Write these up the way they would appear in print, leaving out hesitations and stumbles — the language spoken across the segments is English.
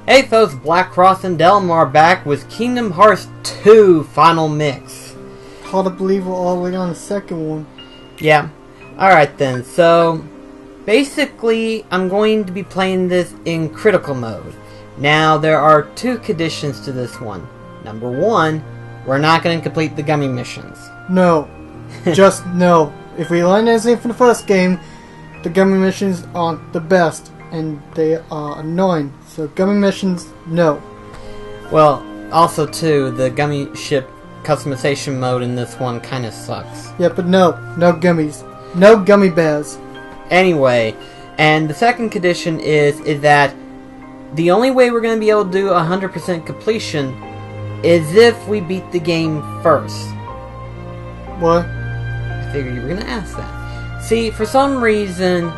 Hey folks, BlackCross and Dal Marr back with Kingdom Hearts 2 Final Mix. Hard to believe we're all the way on the second one. Yeah. Alright then, so basically I'm going to be playing this in critical mode. Now there are two conditions to this one. Number one, we're not going to complete the gummy missions. No. Just no. If we learn anything from the first game, the gummy missions aren't the best. And they are annoying. So gummy missions, no. Well, also too, the gummy ship customization mode in this one kind of sucks. Yeah, but no gummies. No gummy bears. Anyway, and the second condition is that the only way we're going to be able to do 100% completion is if we beat the game first. What? I figured you were going to ask that. See, for some reason,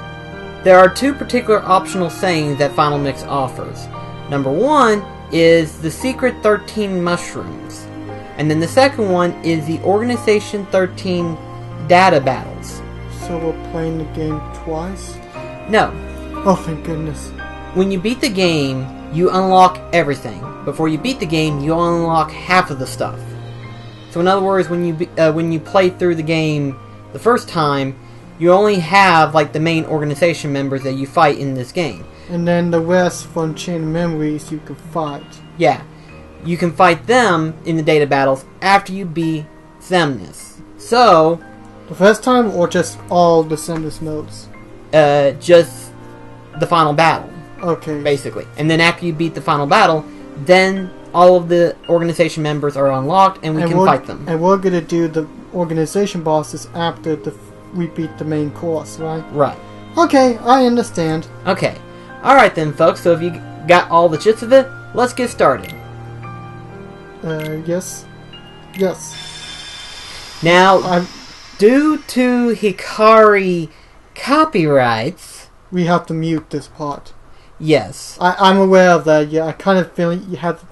there are two particular optional sayings that Final Mix offers. Number one is the Secret 13 Mushrooms. And then the second one is the Organization 13 Data Battles. So we're playing the game twice? No. Oh, thank goodness. When you beat the game, you unlock everything. Before you beat the game, you unlock half of the stuff. So in other words, when you play through the game the first time, you only have like the main organization members that you fight in this game. And then the rest from Chain of Memories you can fight. Yeah. You can fight them in the data battles after you beat Zemnis. So the first time or just all the Zemnis modes? Just the final battle. Okay. Basically. And then after you beat the final battle, then all of the organization members are unlocked and we can fight them. And we're gonna do the organization bosses after we beat the main course, right? Right. Okay, I understand. Okay. Alright then, folks. So if you got all the gist of it, let's get started. Yes. Yes. Now, due to Hikari copyrights, we have to mute this part. Yes. I'm aware of that, yeah. I kind of feel you have to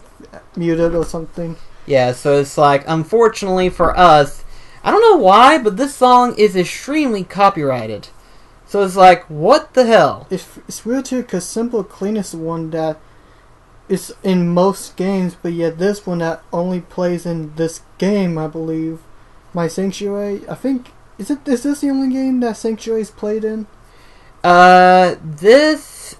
mute it or something. Yeah, so it's like, unfortunately for us, I don't know why, but this song is extremely copyrighted. So it's like, what the hell? It's weird too, because Simple Clean is the one that is in most games, but yet this one that only plays in this game, I believe. My Sanctuary, I think, is this the only game that Sanctuary is played in? This,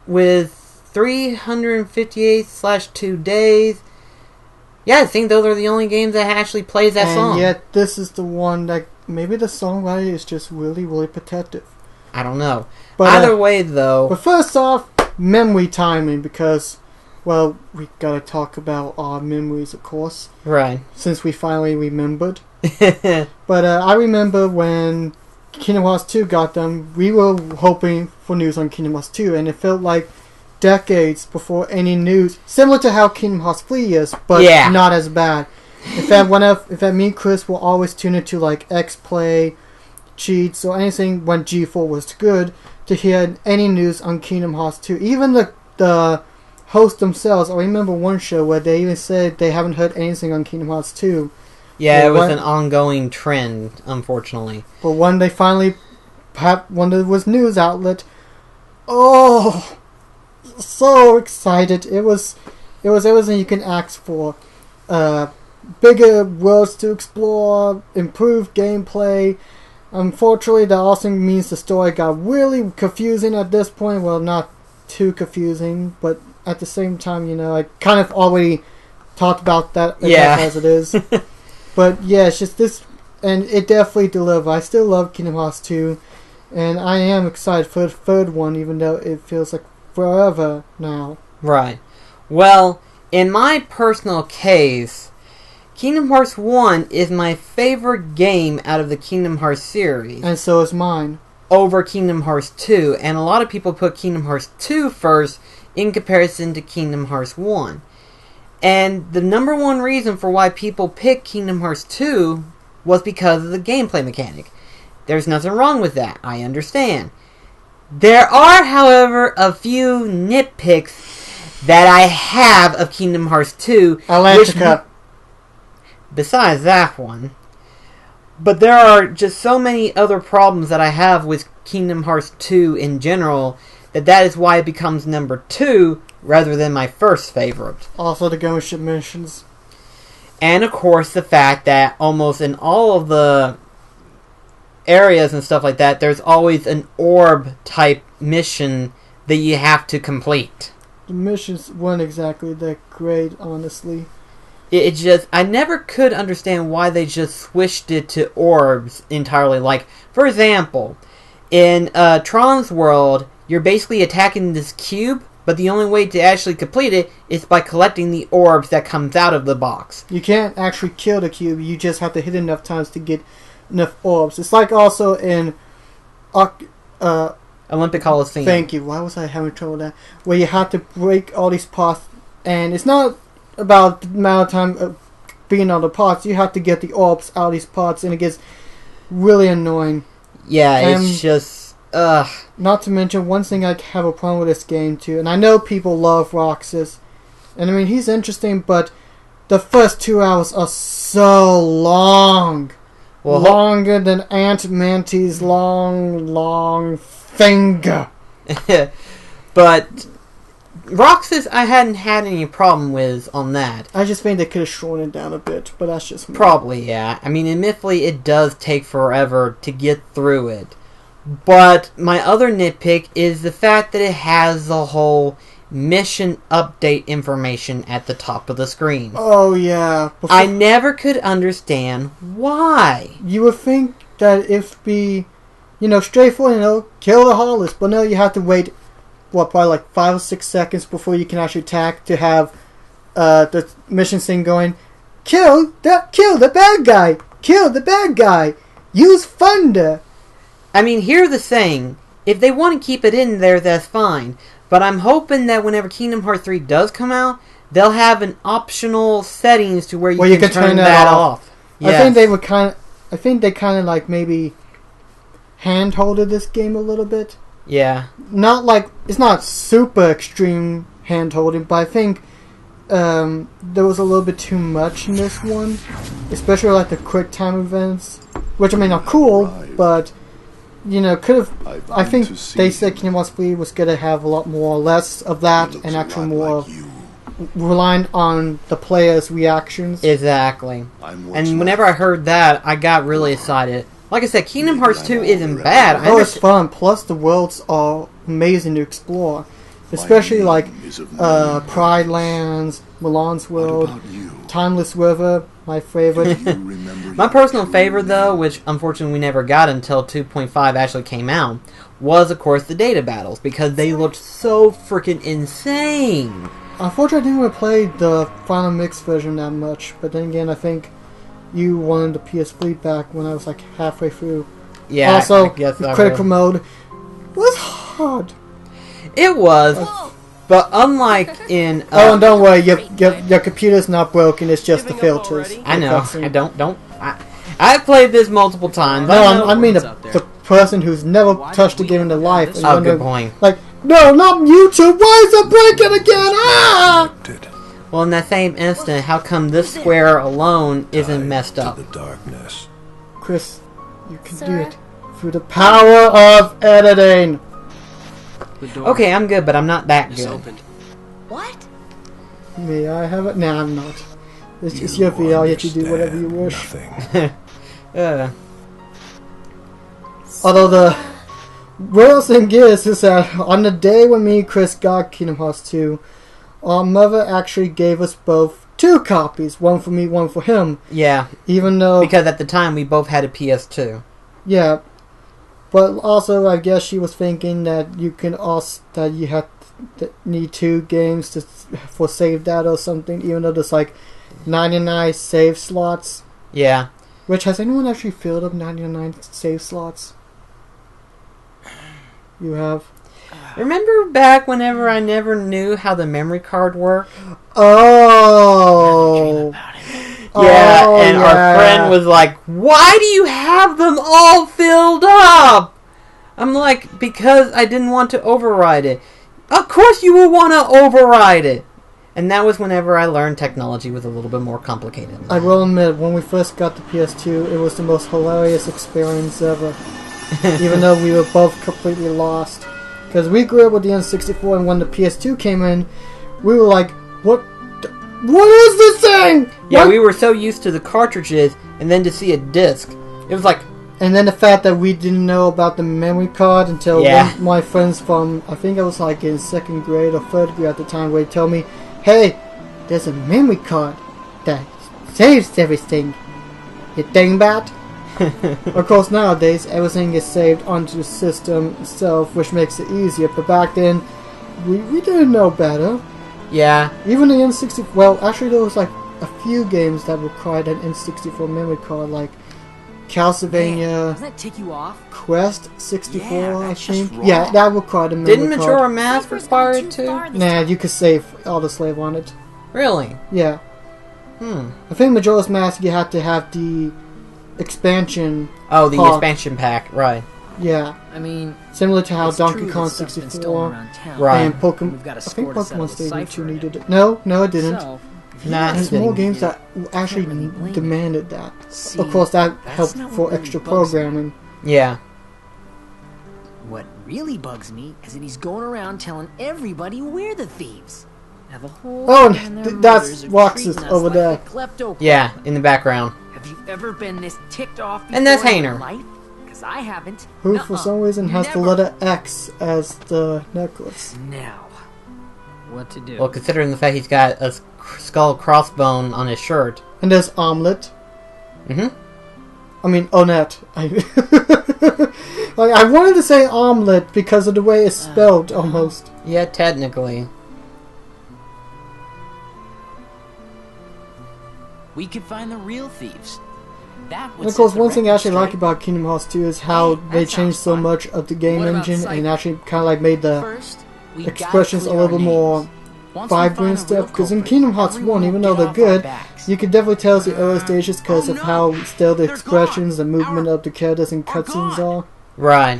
with 358/2 days, yeah, I think those are the only games that actually plays that song. And yet this is the one that maybe the songwriter is just really, really protective. I don't know. But, either way, though. But first off, memory timing, because, well, we gotta talk about our memories, of course. Right. Since we finally remembered. But I remember when Kingdom Hearts 2 got done, we were hoping for news on Kingdom Hearts 2, and it felt like decades before any news, similar to how Kingdom Hearts 3 is, but not as bad. In fact, me and Chris will always tune into like X-Play, cheats, or anything when G4 was good to hear any news on Kingdom Hearts 2. Even the hosts themselves, I remember one show where they even said they haven't heard anything on Kingdom Hearts 2. Yeah, it was an ongoing trend, unfortunately. But when they finally, when there was news outlet, oh, so excited! It was everything you can ask for. Bigger worlds to explore, improved gameplay. Unfortunately, that also means the story got really confusing at this point. Well, not too confusing, but at the same time, you know, I kind of already talked about that as it is. But yeah, it's just this, and it definitely delivered. I still love Kingdom Hearts 2, and I am excited for the third one, even though it feels like forever now. Right. Well, in my personal case, Kingdom Hearts 1 is my favorite game out of the Kingdom Hearts series. And so is mine. Over Kingdom Hearts 2, and a lot of people put Kingdom Hearts 2 first in comparison to Kingdom Hearts 1. And the number one reason for why people pick Kingdom Hearts 2 was because of the gameplay mechanic. There's nothing wrong with that, I understand. There are, however, a few nitpicks that I have of Kingdom Hearts 2. Atlantica. Besides that one. But there are just so many other problems that I have with Kingdom Hearts 2 in general that is why it becomes number 2 rather than my first favorite. Also the gunship missions. And of course the fact that almost in all of the areas and stuff like that, there's always an orb type mission that you have to complete. The missions weren't exactly that great, honestly. It just, I never could understand why they just switched it to orbs entirely. Like, for example, in Tron's world, you're basically attacking this cube, but the only way to actually complete it is by collecting the orbs that comes out of the box. You can't actually kill the cube, you just have to hit enough times to get enough orbs. It's like also in Olympic Coliseum. Thank you. Why was I having trouble with that? Where you have to break all these parts, and it's not about the amount of time being on the parts. You have to get the orbs out of these parts, and it gets really annoying. Yeah, it's just... Not to mention, one thing I have a problem with this game, too, and I know people love Roxas, and I mean, he's interesting, but the first 2 hours are so long. Well, longer than Aunt Manty's long finger. But Roxas, I hadn't had any problem with on that. I just think they could have shortened it down a bit, but that's just me. Probably, yeah. I mean, admittedly, it does take forever to get through it. But my other nitpick is the fact that it has the whole mission update information at the top of the screen. Oh, yeah. I never could understand why. You would think that if be, straightforward, kill the Hollis, but no, you have to wait, probably like 5 or 6 seconds before you can actually attack to have the mission thing going. Kill the bad guy! Kill the bad guy! Use thunder! I mean, here's the thing. If they want to keep it in there, that's fine. But I'm hoping that whenever Kingdom Hearts 3 does come out, they'll have an optional settings to where you can turn that off. Yes. I think they kind of like maybe hand-holded this game a little bit. Yeah. Not like, it's not super extreme hand-holding, but I think there was a little bit too much in this one. Especially like the quick time events. Which, I mean, are cool, but... could have... I think they said Kingdom Hearts 3 was going to have a lot more, less of that, and actually more relying on the players' reactions. Exactly. And whenever I heard that, I got really excited. Like I said, Kingdom Hearts 2 isn't bad. It's fun. Plus, the worlds are amazing to explore. Especially like Pride Lands, Milan's World, Timeless River, my favorite. My personal favorite, though, which unfortunately we never got until 2.5 actually came out, was, of course, the data battles, because they looked so freaking insane. Unfortunately, I didn't really play the Final Mix version that much, but then again, I think you wanted the PS3 back when I was like halfway through. Yeah, also, I guess the critical mode was hard. It was, but unlike in... oh, and don't worry, your computer's not broken, it's just the filters. I know, I've played this multiple times. No, I mean the person who's never touched a game in their life. And oh, good point. Like, no, not YouTube, why is it breaking again? Ah! Well, in that same instant, how come this square alone isn't messed up? The darkness. Chris, you can do it. Through the power of editing. Okay, I'm good, but I'm not that good. What? May I have it? Nah, I'm not. It's just your video, I'll let you do whatever you wish. Although the real thing is that on the day when me and Chris got Kingdom Hearts 2, our mother actually gave us both 2 copies. One for me, one for him. Yeah. Even though... because at the time we both had a PS2. Yeah. But also, I guess she was thinking that you can also... that you have to need 2 games for save data or something, even though there's like 99 save slots. Yeah. Which, has anyone actually filled up 99 save slots? You have? Remember back whenever I never knew how the memory card worked? Oh! Yeah, and our friend was like, why do you have them all filled up? I'm like, because I didn't want to override it. Of course you will want to override it. And that was whenever I learned technology was a little bit more complicated. I will admit, when we first got the PS2, it was the most hilarious experience ever. Even though we were both completely lost. Because we grew up with the N64, and when the PS2 came in, we were like, what is this thing? Yeah, we were so used to the cartridges, and then to see a disc, it was like... And then the fact that we didn't know about the memory card until one of my friends from, I think I was like in 2nd grade or 3rd grade at the time, where he told me, hey, there's a memory card that saves everything. You dingbat? Of course, nowadays, everything is saved onto the system itself, which makes it easier. But back then, we didn't know better. Yeah. Even the N64... Well, actually, there was like a few games that required an N64 memory card, like Castlevania... Doesn't that tick you off? Quest 64, Yeah, I that's just think. wrong. Yeah, that required a memory Didn't card. Majora Mask require it too? Nah, you could save all the slave on it. Really? Yeah. I think Majora's Mask, you had to have the expansion. Oh, the pack. expansion pack, right. Yeah. I mean, Similar to how it's Donkey true Kong that stuff's been 64 stolen around town. Right. and Pokemon... We've got a I think score to settle Pokemon the Stadium 2 cipher in. needed it. No, it didn't. So, if Nah, you There's didn't. more games that Can't actually really blame you. demanded that. See, Of course, that that's helped not what for really extra bugs me. programming. Yeah. What really bugs me is that he's going around telling everybody we're the thieves. Now the whole Oh, and town and their that's mothers are Roxas treating us over like there. the klepto Yeah, in the background. Have you ever been this ticked off And that's before in your Hainer. life? Because I haven't. Who, for some reason, has the Never. letter X as the necklace. Now, what to do? Well, considering the fact he's got a skull crossbone on his shirt. And there's Omelette. Mm-hmm. I mean, Onette. Like, I wanted to say omelet because of the way it's spelled, almost. Yeah, technically. We could find the real thieves. That would And of course, set the one thing I record actually like straight. about Kingdom Hearts 2 is how Hey, they that changed sounds so fun. much of the game What about engine and Cypher? actually kind of like made the First, we gotta expressions a clear little our more names. Once we vibrant find and the stuff. real Because in culprit, Kingdom Hearts everyone 1, will even get though they're off our good, backs. you could definitely tell the early stages because Oh, of no. how still the They're expressions gone. and movement Our- of the characters and are cutscenes gone. are. Right.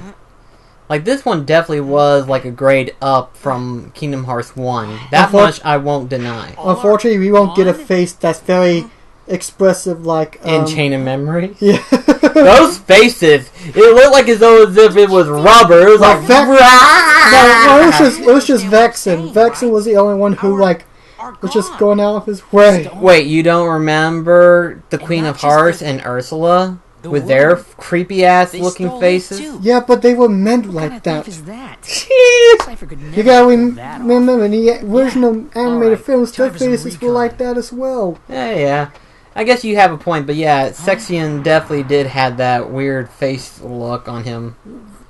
Like, this one definitely was, like, a grade up from Kingdom Hearts 1. That much I won't deny. Unfortunately, we won't get a One. face that's very expressive like... In Chain of Memory. Yeah. Those faces, it looked like as if it was rubber. It was like... It was just Vexen. Vexen was the only one who, like, was just going out of his way. Wait, you don't remember the Queen not of just Hearts the- and Ursula? the With their woman. creepy-ass They looking stole it, faces? too. Yeah, but they were meant What like kind of that. thief is that? Jeez. Cypher could never You gotta pull that off. remember, in the original animated Alright, films, their time for some faces were recon. like that as well. Yeah. I guess you have a point, but yeah, Sexion definitely did have that weird face look on him.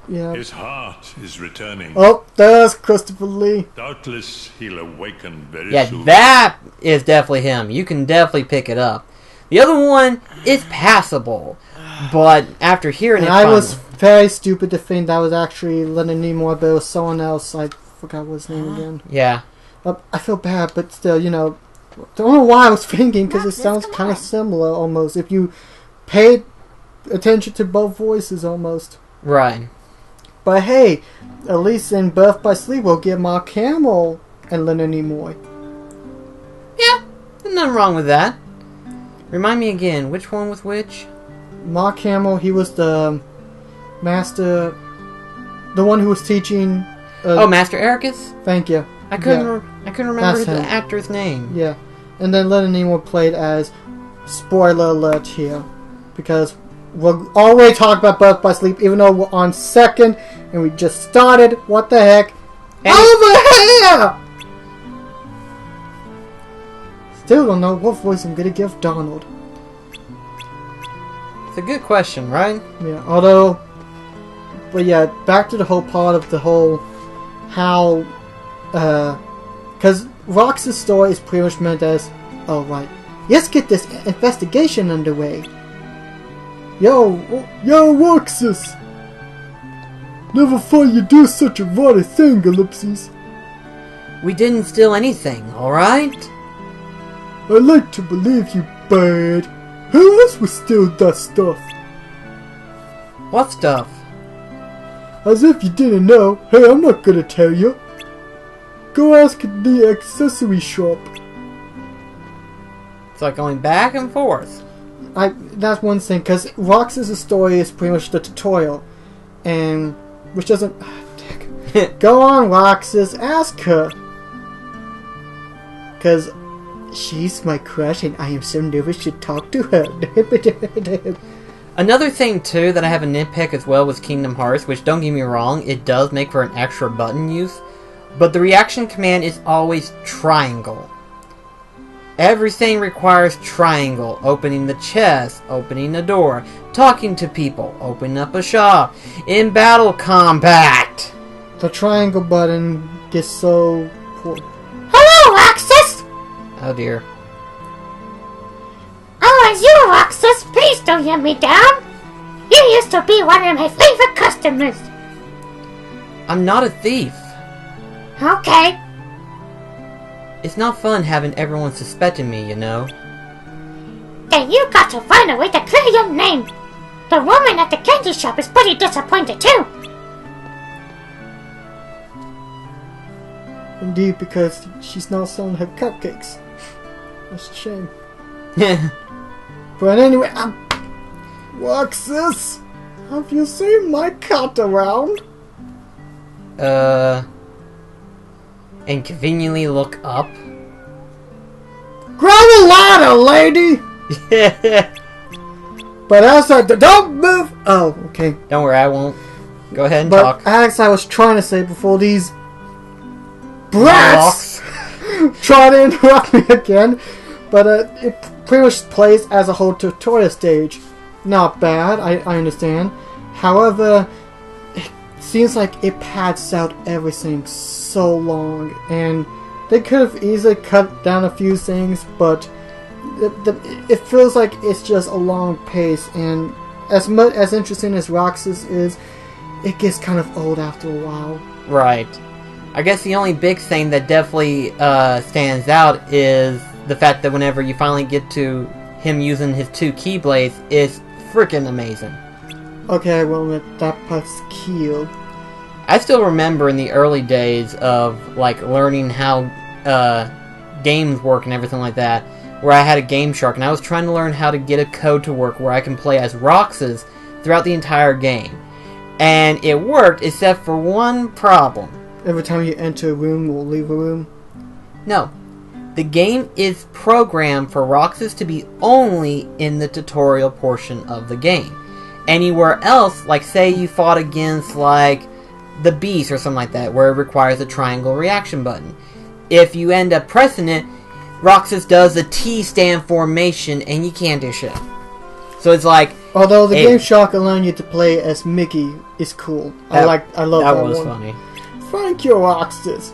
Yeah. His heart is returning. Oh, there's Christopher Lee. Doubtless he'll awaken very Yeah, soon. that is definitely him. You can definitely pick it up. The other one is passable, but after hearing And it, I was very stupid to think that was actually Leonard Nimoy, but it was someone else. I forgot what his name again. yeah. I feel bad, but still, you know, don't know why I was thinking, because it sounds kind of similar almost. If you paid attention to both voices almost. Right. But hey, at least in Birth by Sleep, we'll get Mark Hamill and Leonard Nimoy. Yeah, there's nothing wrong with that. Remind me again, which one with which? Mark Hamill, he was the master, the one who was teaching. Master Ericus? Thank you. I couldn't remember That's the him. actor's name. Yeah, and then Leonard Nimoy played as. Spoiler alert here, because we're already talking about Birth by Sleep, even though we're on second and we just started. What the heck? And- Over here! Still don't know what voice I'm gonna give Donald. It's a good question, right? Yeah, but yeah, back to the whole part of the whole how, because Roxas' story is pretty much meant as, oh right, let's get this investigation underway. Yo, Roxas! Never thought you'd do such a naughty thing, Ellipses. We didn't steal anything, alright? I like to believe you, bad. Who else would steal that stuff? What stuff? As if you didn't know. Hey, I'm not gonna tell you. Go ask the accessory shop. It's like going back and forth. That's one thing, because Roxas' story is pretty much the tutorial, and which doesn't. Go on, Roxas, ask her. Because she's my crush and I am so nervous to talk to her. Another thing, too, that I have a nitpick as well was Kingdom Hearts, which, don't get me wrong, it does make for an extra button use, but the reaction command is always triangle. Everything requires triangle. Opening the chest, opening the door, talking to people, opening up a shop, in battle combat. The triangle button gets so poor. Hello, Roxas! Oh dear. Oh, it's you, Roxas. Please don't let me down. You used to be one of my favorite customers. I'm not a thief. Okay. It's not fun having everyone suspecting me, you know. Then you got to find a way to clear your name. The woman at the candy shop is pretty disappointed too. Indeed, because she's not selling her cupcakes. That's a shame. But anyway, Roxas, have you seen my cat around? And conveniently look up. Grab a ladder, lady! But outside, don't move! Oh, okay. Don't worry, I won't. Go ahead and But talk. as I was trying to say before, these brats try to interrupt me again. But it pretty much plays as a whole tutorial stage. Not bad, I understand. However, it seems like it pads out everything so long, and they could have easily cut down a few things, but it feels like it's just a long pace, and as interesting as Roxas is, it gets kind of old after a while. Right. I guess the only big thing that definitely stands out is the fact that whenever you finally get to him using his 2 keyblades, it's freaking amazing. Okay, well, that part's killed. I still remember in the early days of like learning how games work and everything like that, where I had a Game Shark and I was trying to learn how to get a code to work where I can play as Roxas throughout the entire game. And it worked, except for one problem. Every time you enter a room or leave a room? No. The game is programmed for Roxas to be only in the tutorial portion of the game. Anywhere else, like say you fought against like the Beast or something like that, where it requires a triangle reaction button. If you end up pressing it, Roxas does a T-stand formation and you can't do shit. So it's like... Although the Game Shark allowing you to play as Mickey is cool. I love that was one. Funny. Thank you, Roxas.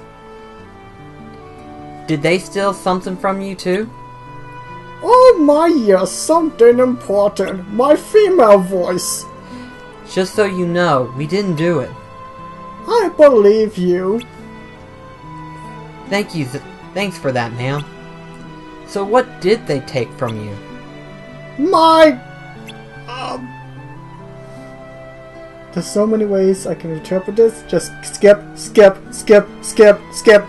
Did they steal something from you too? Oh my, yes, something important. My female voice. Just so you know, we didn't do it. I believe you. Thank you. Thanks for that, ma'am. So what did they take from you? My... There's so many ways I can interpret this. Just skip, skip, skip, skip, skip.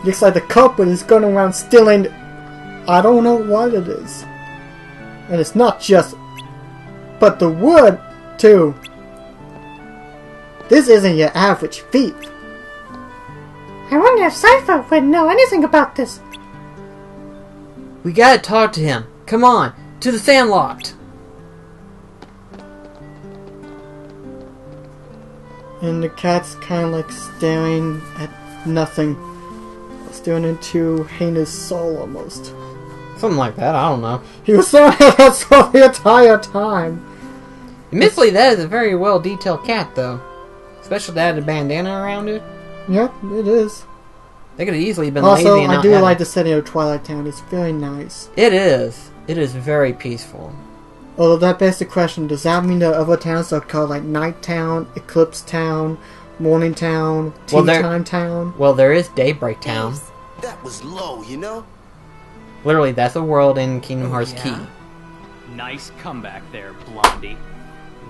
Looks like the culprit is going around stealing... I don't know what it is. And it's not just... But the wood, too. This isn't your average thief. I wonder if Cypher would know anything about this. We gotta talk to him. Come on, to the Sandlot. And the cat's kind of like staring at nothing. Staring into Hana's soul almost. Something like that, I don't know. He was staring at that soul the entire time. Admittedly, that is a very well detailed cat, though. Especially that had a bandana around it. Yep, it is. They could have easily been also, lazy and I not do have like it. the setting of Twilight Town. It's very nice. It is. It is very peaceful. Although that begs the question, does that mean the other towns are called like Night Town, Eclipse Town, Morning Town, Tea Time Town? Well, there is Daybreak Town. That was low, you know? Literally, that's a world in Kingdom Hearts Key. Nice comeback there, Blondie.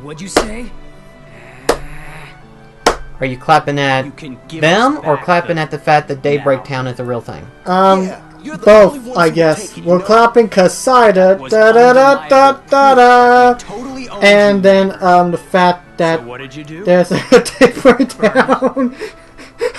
What'd you say? Are you clapping at You can give them us or back clapping the- at the fact that Daybreak Now. Town is a real thing? You're the only Both, ones I who guess. take it, We're you know? clapping cause Cider, Was da da da da da da, Totally owns and you. then the fact that So what did you do? there's a Daybreak Town.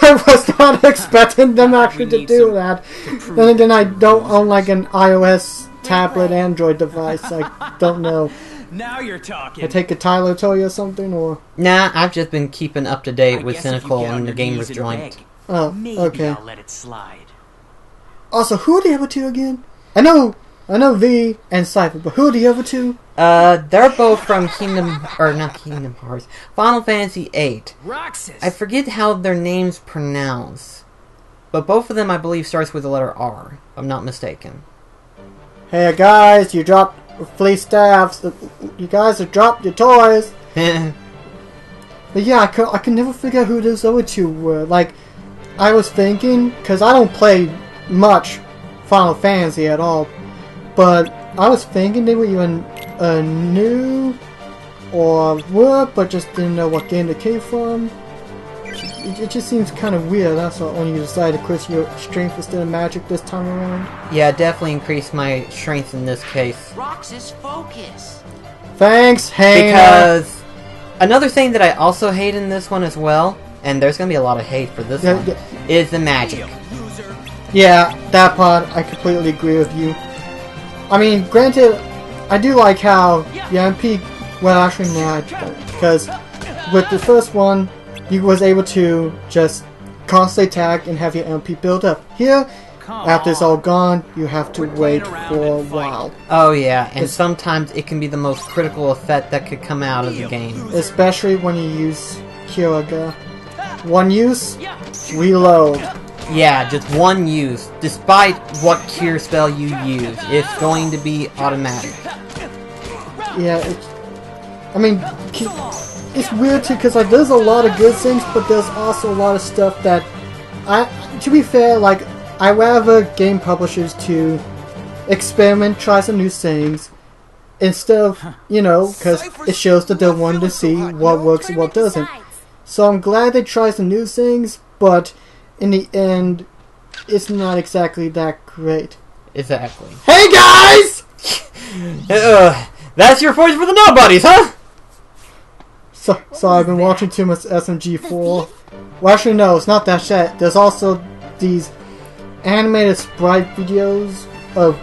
I was not expecting them actually to do that. Then again, I don't own like an iOS tablet Android device. I don't know. Now you're talking. I take it Tyler told you or something, or? Nah, I've just been keeping up to date with guess if you Cynical get on and the your knees Gamer's and Joint. beg, Oh, maybe okay. I'll let it slide. Also, who are the other two again? I know V and Cypher, but who are the other two? They're both from not Kingdom Hearts, Final Fantasy VIII. Roxas! I forget how their names pronounce, but both of them I believe starts with the letter R, if I'm not mistaken. Hey guys, you dropped fleece staffs. You guys have dropped your toys. But yeah, I could never figure out who those other two were. Like, I was thinking, because I don't play much Final Fantasy at all, but I was thinking they were even new or were, but just didn't know what game they came from. It just seems kind of weird, that's all, when you decide to increase your strength instead of magic this time around. Yeah, definitely increased my strength in this case. Roxas, focus! Thanks, Hannah! Because another thing that I also hate in this one as well, and there's going to be a lot of hate for this one, is the magic. Yeah, that part, I completely agree with you. I mean, granted, I do like how the MP, well actually not, because with the first one, you was able to just constantly attack and have your MP build up. Here, after it's all gone, you have to wait for a while. Oh yeah, and sometimes it can be the most critical effect that could come out of the game. Especially when you use Kyoga. One use, reload. Yeah, just one use. Despite what cure spell you use, it's going to be automatic. Yeah, I mean, it's weird too, because like, there's a lot of good things, but there's also a lot of stuff that, to be fair, like, I rather game publishers to experiment, try some new things, instead of, you know, because it shows that they're wanting to see what works and what doesn't. So I'm glad they try some new things, but in the end, it's not exactly that great. Exactly. Hey guys! That's your voice for the nobodies, huh? So I've been watching too much SMG4. Well, actually, no, it's not that shit. There's also these animated sprite videos of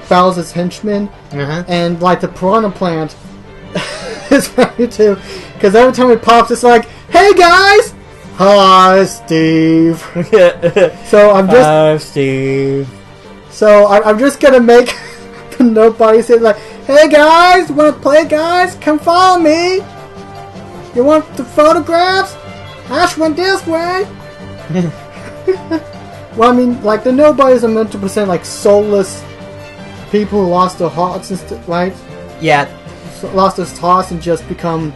Bowser's henchmen, and like the piranha plant is funny too, because every time it pops, it's like, "Hey guys, hi Steve." So I'm just, hi Steve. So I'm just gonna make the nobody say like, "Hey guys, wanna play, guys? Come follow me. You want the photographs? Ash went this way." Well, I mean, like, the nobodies are meant to present, like, soulless people who lost their hearts and stuff, right? Yeah. So, lost their hearts and just become,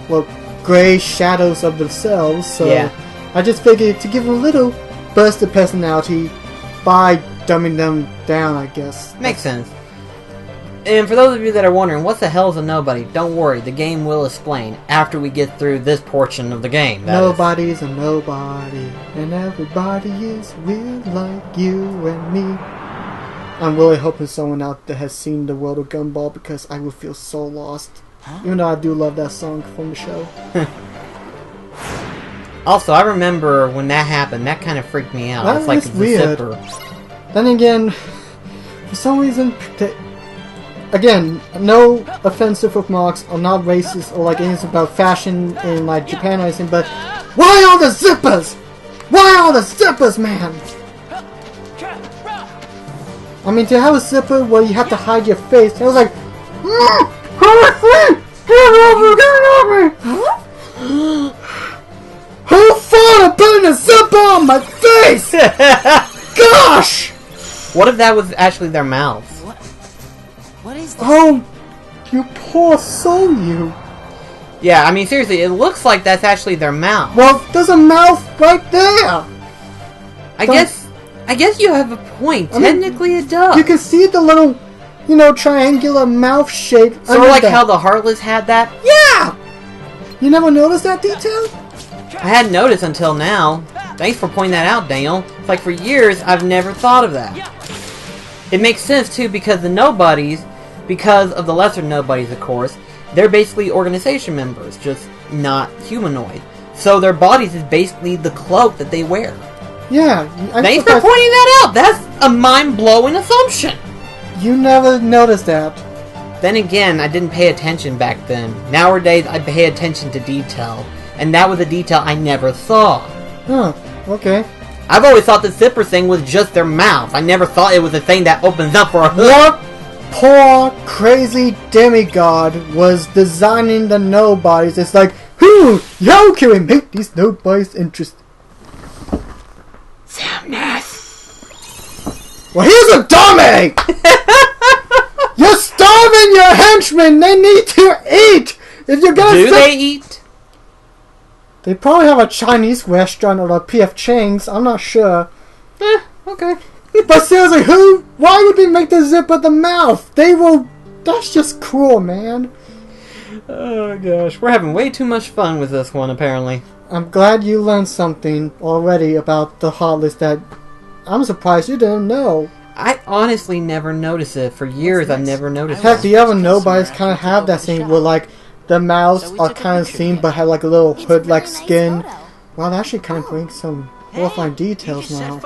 well, gray shadows of themselves. So yeah. I just figured to give them a little burst of personality by dumbing them down, I guess. Makes sense. And for those of you that are wondering, what the hell is a nobody? Don't worry, the game will explain after we get through this portion of the game. Nobody's a nobody, and everybody is weird like you and me. I'm really hoping someone out there has seen the world of Gumball, because I would feel so lost. Even though I do love that song from the show. Also, I remember when that happened, that kind of freaked me out. That it's like is the weird. zipper. Then again, for some reason, again, no offensive remarks, or not racist, or like anything about fashion in like Japan or anything, but why all the zippers? Why all the zippers, man? I mean, to have a zipper where you have to hide your face, I was like, who thought of putting a zipper on my face? Gosh! What if that was actually their mouths? What is this? Oh, you poor soul, you. Yeah, I mean, seriously, it looks like that's actually their mouth. Well, there's a mouth right there. I guess you have a point. I mean, Technically, it does. You can see the little, you know, triangular mouth shape. Sort of like how the Heartless had that. Yeah. You never noticed that detail? I hadn't noticed until now. Thanks for pointing that out, Daniel. It's like for years, I've never thought of that. It makes sense, too, because the nobodies, because of the lesser nobodies, of course, they're basically organization members, just not humanoid. So their bodies is basically the cloak that they wear. Yeah. Thanks for pointing that out. That's a mind-blowing assumption. You never noticed that. Then again, I didn't pay attention back then. Nowadays, I pay attention to detail. And that was a detail I never saw. Huh. Okay. I've always thought the zipper thing was just their mouth. I never thought it was a thing that opens up for a hook. What poor, crazy demigod was designing the nobodies? It's like, how can we make these nobodies interesting? Well, he's a dummy! You're starving your henchmen! They need to eat! If you're gonna Do they eat? They probably have a Chinese restaurant or a P.F. Chang's, I'm not sure. Okay. But seriously, why would they make the zipper the mouth? That's just cruel, man. Oh gosh, we're having way too much fun with this one, apparently. I'm glad you learned something already about the hot list that I'm surprised you didn't know. I honestly never noticed it. For years, I've never noticed Heck, it. the other nobodies kind of have that thing where, like, the mouths are kind of seen but have, like, a little hood-like skin. Wow, that actually kind of brings some horrifying details now.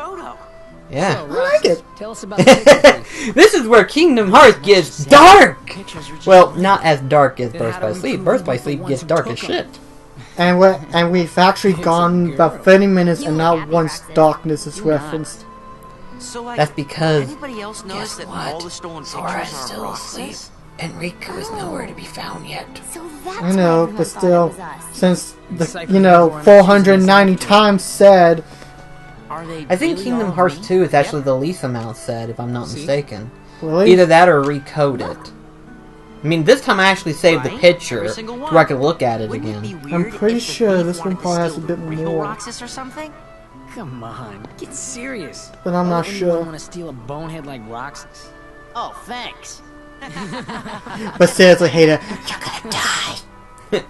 Yeah. I like it. Tell us about the This is where Kingdom Hearts gets dark! Well, not as dark as Birth by Sleep. Birth by Sleep gets dark as shit. And we've actually gone about 30 minutes and not once darkness is referenced. So, That's because, anybody else notice that all the stolen Sora's pictures are still asleep, Roxas? and Riku is nowhere to be found yet. So that's I know, why but everyone thought it still, was us. since the 490 times said, Are they I think really Kingdom all Hearts me? 2 is actually the least amount said, if I'm not mistaken. really? Either that or recode it. I mean, this time I actually saved the Right? picture Every single to one. where I could look at it Wouldn't it be again. weird I'm pretty if the sure thief this one wanted to probably has a steal bit the real more. Roxas or something? Come on, get serious. But I'm not Why would sure. anyone want to steal a bonehead like Roxas? Oh, thanks. But seriously, hater, you're gonna die.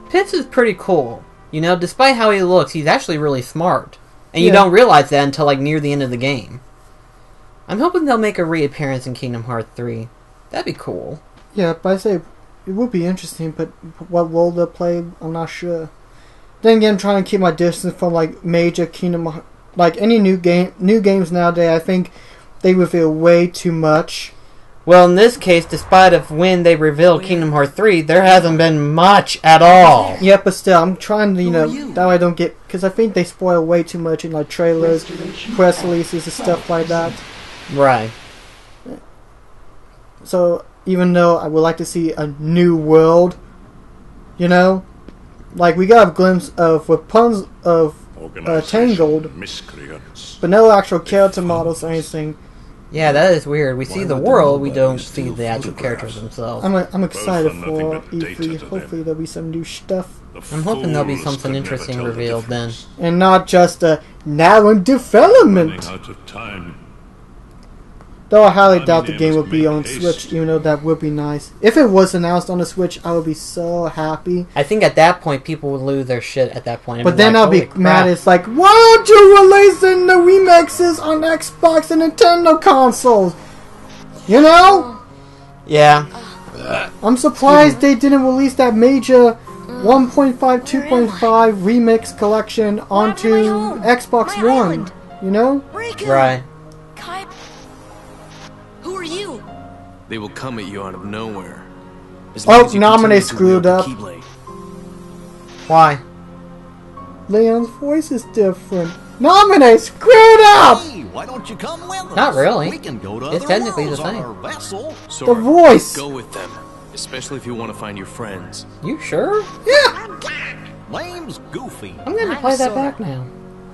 Pitts is pretty cool. You know, despite how he looks, he's actually really smart. And you Yeah. don't realize that until, like, near the end of the game. I'm hoping they'll make a reappearance in Kingdom Hearts 3. That'd be cool. Yeah, but I say it would be interesting, but what role they'll play, I'm not sure. Then again, I'm trying to keep my distance from like major Kingdom, like any new games nowadays. I think they reveal way too much. Well, in this case, despite of when they revealed Kingdom Hearts 3, there hasn't been much at all. Yeah, but still, I'm trying to, that way I don't get, because I think they spoil way too much in like trailers, press releases, and stuff like that. Right. So even though I would like to see a new world, like we got a glimpse of Rapunzel of Tangled, Miscreants. but no actual character models or anything. Yeah, that is weird. We see Why the would world, the we don't nobodies see steal the actual photographs? characters themselves. I'm excited are nothing for but data E3. to them. Hopefully there'll be some new stuff. The I'm hoping there'll be fools something could never interesting tell the revealed then. difference. And not just a now in Running development. out of time. Though I highly My doubt the name game is will be on Make Switch, Haste. even though that would be nice. If it was announced on the Switch, I would be so happy. I think at that point, people would lose their shit at that point. But then like, I'll be "Holy mad. crap." It's like, why aren't you releasing the remixes on Xbox and Nintendo consoles? Yeah. I'm surprised they didn't release that major 1.5, 2.5 remix collection onto happened to my home? Xbox My One. island? Riku! Right. Kai... Who are you? They will come at you out of nowhere. As Oh, long as you Naminé continue to screwed wield the up. Keyblade. Why? Leon's voice is different. Naminé screwed up! Hey, why don't you come with us? Not really. We can go to It's other technically the worlds on same. our vessel. The Sora, voice! go with them. Especially if you want to find your friends. You sure? Name's Goofy. I'm gonna play that back now.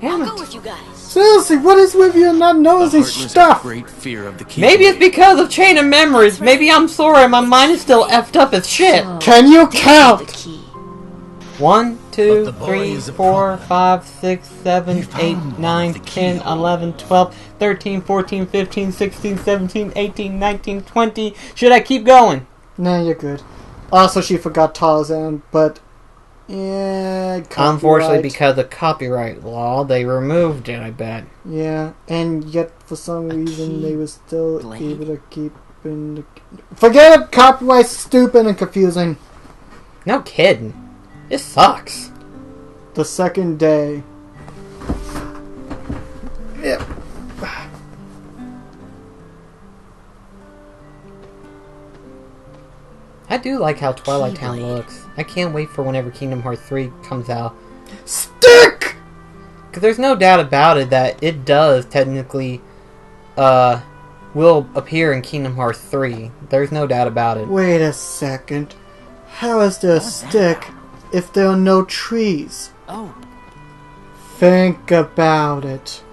Damn I'll go it. with you guys. Seriously, what is with you not The noticing Heartless stuff? have great fear of the Keyblade. Maybe it's because of Chain of Memories. Maybe I'm Sora and my mind is still effed up as shit. Can you The count? key. 1, 2, But the boy 3, is a 4, problem. 5, 6, 7, He 8, found 9, the 10, keyhole. 11, 12, 13, 14, 15, 16, 17, 18, 19, 20. Should I keep going? Nah, you're good. Also, she forgot Tarzan, but Yeah, Unfortunately, copyright. because of copyright law, they removed it, I bet. Yeah, and yet for some reason they were still blade. able to keep in the... Forget it! Copyright's stupid and confusing. No kidding. It sucks. The second day. Yep. I do like how Twilight Town looks. I can't wait for whenever Kingdom Hearts 3 comes out. Stick! Because there's no doubt about it that it does technically, will appear in Kingdom Hearts 3. There's no doubt about it. Wait a second. How is there a stick if there are no trees? Oh, Think about it.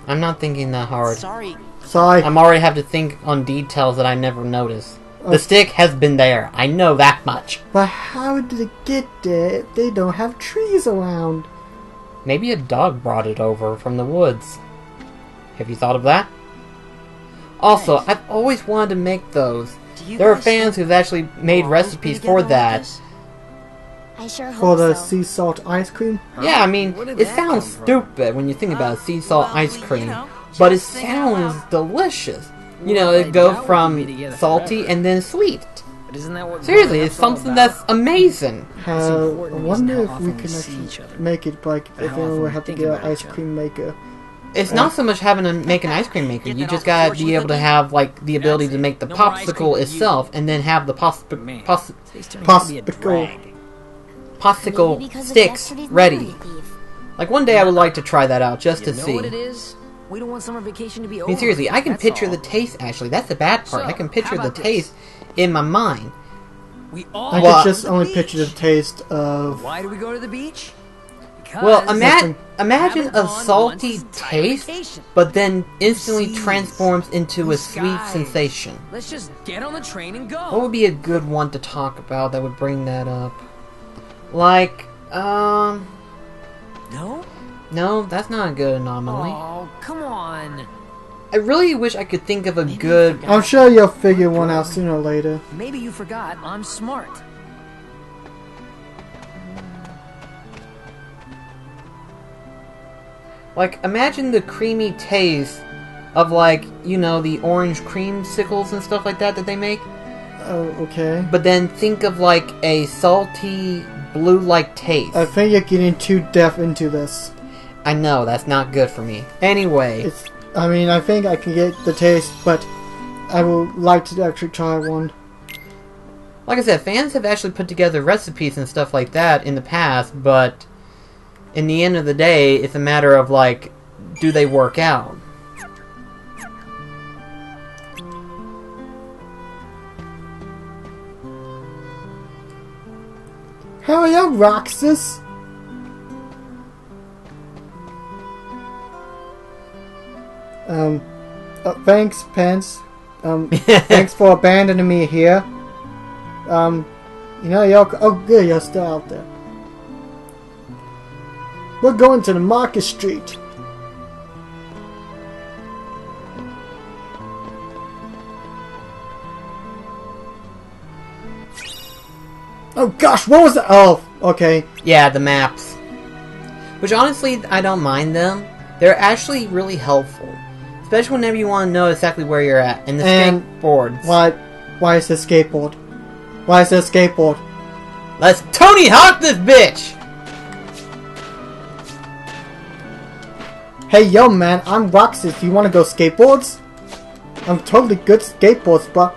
I'm not thinking that hard. sorry. Sorry. I'm already have to think on details that I never noticed. The stick has been there. I know that much. But how did it get there if they don't have trees around? Maybe a dog brought it over from the woods. Have you thought of that? Also, I've always wanted to make those. There are fans who've actually made recipes for that. I sure hope For the so. sea salt ice cream? Yeah, I mean, it sounds stupid when you think about sea salt ice cream, but it sounds delicious. You know, it goes from salty and then sweet. But isn't that what Seriously, growing it's up's all something about? that's amazing. I important wonder is if how we often can we see actually each other. make it like And if how anyone often would we have to think get an about ice each other. cream maker. It's not so much having to make an ice cream maker. You just gotta be able to have like the ability to make the No more ice cream popsicle for you. itself, and then have the Today's turning out to be a Popsicle. drag. Maybe popsicle because of sticks yesterday's ready. memory thief. Like one day I would like to try that out just to You know see. what it is? We don't want summer vacation to be I over. mean, seriously, I can That's picture all. the taste, actually. That's the bad part. So, I can how picture the about this? taste in my mind. We all I Well, could just go to only the picture the beach. taste of... Why do we go to the beach? Because Well, Listen. imagine having a fun salty once is a tight taste, vacation. but then instantly Seas, transforms into blue a sweet skies. sensation. Let's just get on the train and go. What would be a good one to talk about that would bring that up? Like, No? no, that's not a good anomaly. Oh, come on. I really wish I could think of a good... I'm sure you'll figure one out sooner or later. Maybe you forgot I'm smart. Like, imagine the creamy taste of, like, you know, the orange creamsicles and stuff like that they make. Oh, okay. But then think of, like, a salty, blue-like taste. I think you're getting too deaf into this. I know, that's not good for me. Anyway, It's. I mean, I think I can get the taste, but I would like to actually try one. like I said, fans have actually put together recipes and stuff like that in the past, but in the end of the day, it's a matter of, like, do they work out? How are you, Roxas? Thanks, Pence. Thanks for abandoning me here. You know, oh good, you're still out there. We're going to the Market Street. Oh gosh, what was that? Oh, okay. Yeah, the maps. Which, honestly, I don't mind them. They're actually really helpful. Especially whenever you want to know exactly where you're at. And the And skateboards. Why is there skateboard? Why is there skateboard? Let's Tony Hawk this bitch! Hey yo man, I'm Roxas. You wanna go skateboards? I'm totally good at skateboards, but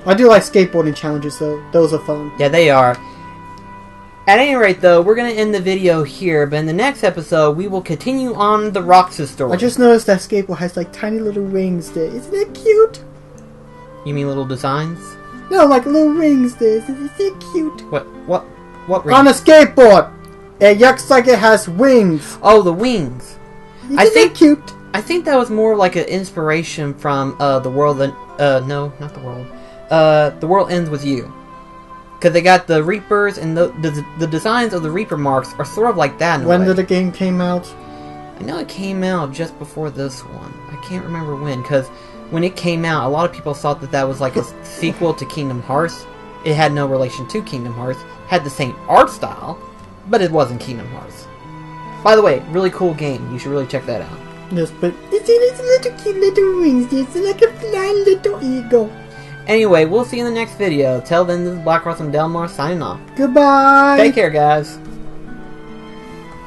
I do like skateboarding challenges though. Those are fun. Yeah, they are. At any rate, though, we're going to end the video here, but in the next episode, we will continue on the Roxas story. I just noticed that skateboard has like tiny little rings there. Isn't it cute? You mean little designs? No, like little rings there. Isn't it cute? What rings? On a skateboard! It looks like it has wings. Oh, the wings. Isn't I think it cute? I think that was more like an inspiration from the world. No, not the world. The world ends with you. Because they got the Reapers, and the designs of the Reaper marks are sort of like that in a When way. did the game came out? I know it came out just before this one. I can't remember when, because when it came out, a lot of people thought that that was like a sequel to Kingdom Hearts. It had no relation to Kingdom Hearts. Had the same art style, but it wasn't Kingdom Hearts. By the way, really cool game. You should really check that out. Yes, but it's little cute little wings. It's like a flying little eagle. Anyway, we'll see you in the next video. Till then, this is BlackCross and Dal Marr signing off. Goodbye. Take care, guys.